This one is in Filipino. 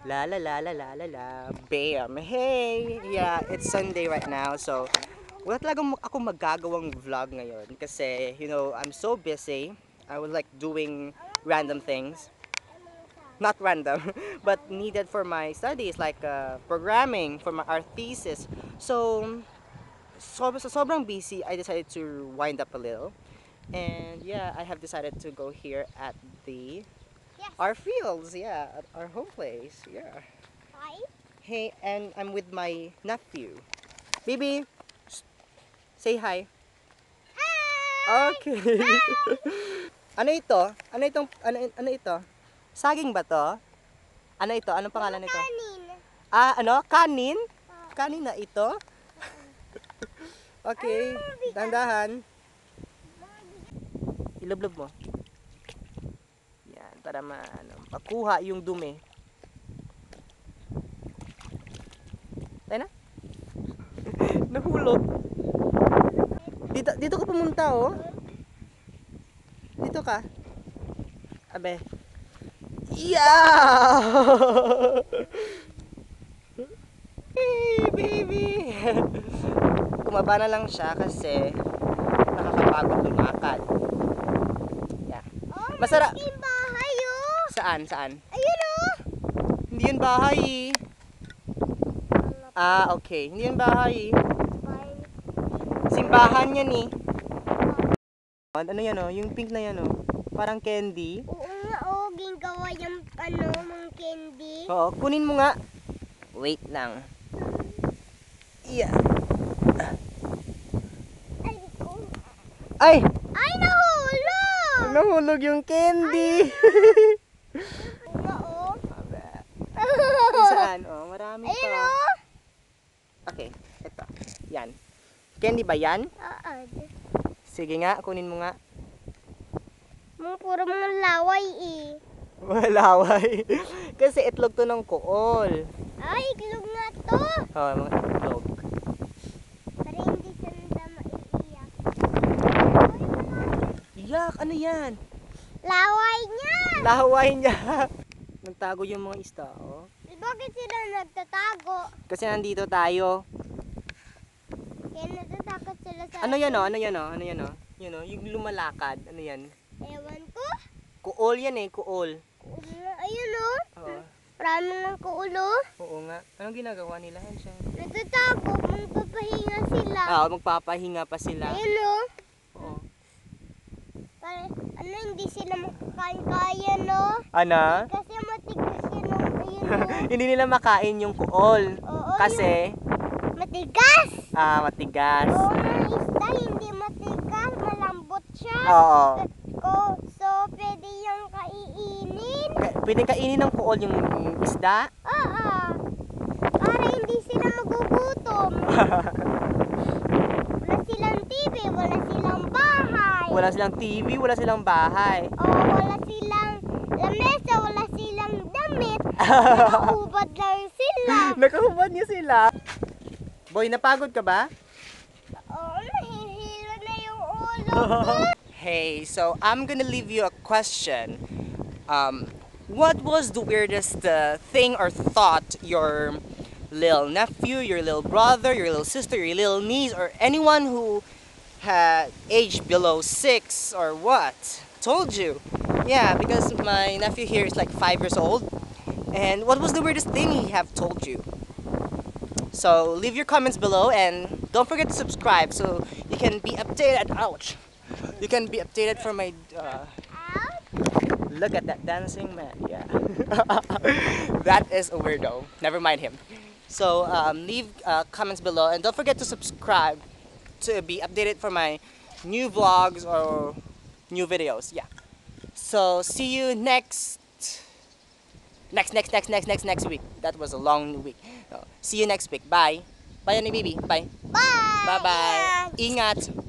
La la la la la la la. Bam! Hey! Yeah, it's Sunday right now, so wala talagang ako magagawang vlog ngayon kasi, I'm so busy. I was like doing random things. Not random, but needed for my studies, like programming for my art thesis. So, sobrang busy, I decided to wind up a little. And yeah, I have decided to go here at the our fields, yeah, at our home place, yeah. Hi. Hey, and I'm with my nephew. Baby, say hi. Hi. Okay. Ano ito? Ano ito? Saging ba to? Ano ito? Anong pangalan nito? Kanin. Ano? Kanin? Kanin na ito? Okay, dandahan. Ilublob mo. Yan, para makuha yung dumi. Tayo na? Nahulog. Dito ka pumunta, oh. Dito ka. Abe. Yeah! Hey, baby! Kumaba na lang siya kasi nakakapagod lumakad. Yeah. Oh, Masarap. malaking bahay, oh. Saan? Ayun, oh. Hindi yun bahay eh. Okay. Hindi yun bahay eh. Simbahan yan eh. Ano yan oh? Yung pink na yan oh. Parang candy. Oo nga, oh. Ginagawa yung, mga candy. Oo, kunin mo nga. Wait lang. Yeah. Ay, oh. Ay! Ay, nahulog! Nahulog yung candy. Oo nga, oh. Saan? Oh, marami pa. Ayun, oh. Okay, ito. Yan. Candy ba yan? Oo. Sige nga, kunin mo nga. Puro mga laway, eh. Malaway. Kasi itlog to ng kuol. Ay, iklog nga to. Oh, mga itlog. Para hindi sila maiiyak. Yak, ano yan? Laway niya! Laway niya. Nagtago yung mga isda, oh. Bakit sila nagtatago? Kasi nandito tayo. Kaya natatakot sila sa... Ano yan, oh? Ano yan, oh? Ano yan, oh? Yun, oh, yung lumalakad. Ano yan? Ewan ko. Kuol yan, eh. Kuol. Ayun, oh. Oo. Marami ng kuulo. Oo nga. Anong ginagawa nila? Yan siya. Nagtatago. Magpapahinga sila. Magpapahinga pa sila. Ayun, oh. Oo. Para, hindi sila makakain-kaya, no? Ano? Kasi matigas yun, oh. Ayun, oh. Hindi nila makain yung kuol. Oo, Kasi, matigas! matigas. Oo, mga isda, hindi matigas. Malambot siya. Oo. So, pwede yung kaiinin. Pwedeng kainin ng kuol yung isda. Oo. Para hindi sila magugutom. Wala silang TV, wala silang bahay. Wala silang TV, wala silang bahay. Wala silang lamesa, wala silang damit. Nakahubad lang sila. Nakahubad niya sila. Boy, napagod ka ba? Oo, nahihilo na yung ulo ko. Hey, so I'm gonna leave you a question. What was the weirdest thing or thought your little nephew, your little brother, your little sister, your little niece, or anyone who had aged below 6 or what told you? Yeah, because my nephew here is like 5 years old. And what was the weirdest thing he have told you? So leave your comments below and don't forget to subscribe so you can be updated. Ouch! You can be updated for my. Look at that dancing man. Yeah, that is a weirdo. Never mind him. So leave comments below and don't forget to subscribe to be updated for my new vlogs or new videos. Yeah. So see you next week. That was a long week. See you next week. Bye. Bye, Ani Bibi. Bye. Bye! Bye-bye. Ingat. Ay.